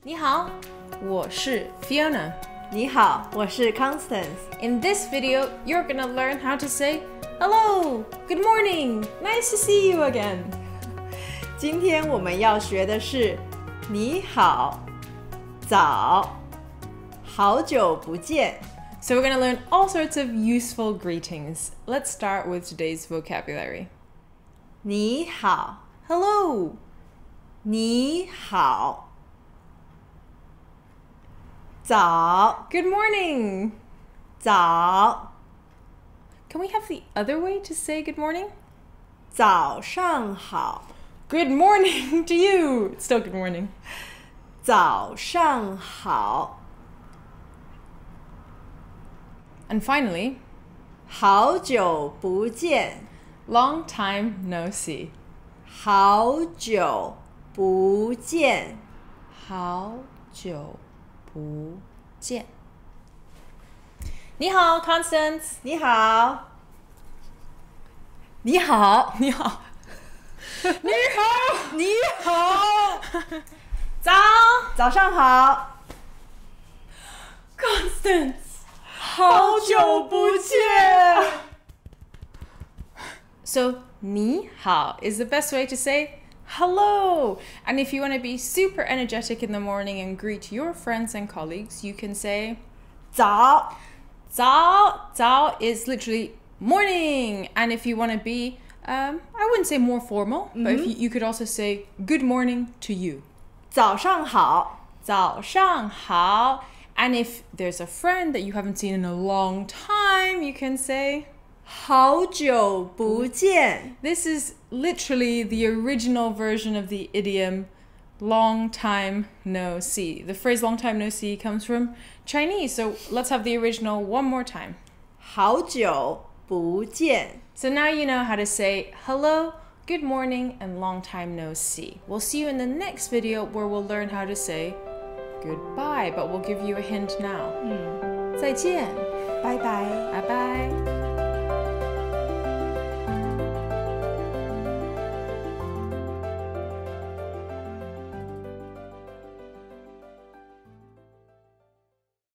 你好，我是 Fiona. 你好，我是 Constance. In this video, you're gonna learn how to say hello, good morning, nice to see you again. 今天我们要学的是你好，早，好久不见。So we're gonna learn all sorts of useful greetings. Let's start with today's vocabulary. 你好， Hello, 你好，早， good morning. 早， Can we have the other way to say good morning? 早上好， Good morning to you. It's still good morning. 早上好。And finally, 好久不见， long time no see. 好久不见，好久不见。你好 Constance. 你好，你好，你好。你好，你好，早早上好， Constance. 好久不见。 So, 你好 is the best way to say hello. And if you want to be super energetic in the morning and greet your friends and colleagues, you can say 早， 早. 早 is literally morning. And if you want to be, I wouldn't say more formal, but if you could also say good morning to you. 早上好，早上好. And if there's a friend that you haven't seen in a long time, you can say 好久不见。 this is literally the original version of the idiom long time no see. The phrase long time no see comes from Chinese. So let's have the original one more time. 好久不见。 So now you know how to say hello, good morning, and long time no see. We'll see you in the next video where we'll learn how to say goodbye, but we'll give you a hint now. 再见.拜拜。 Bye bye.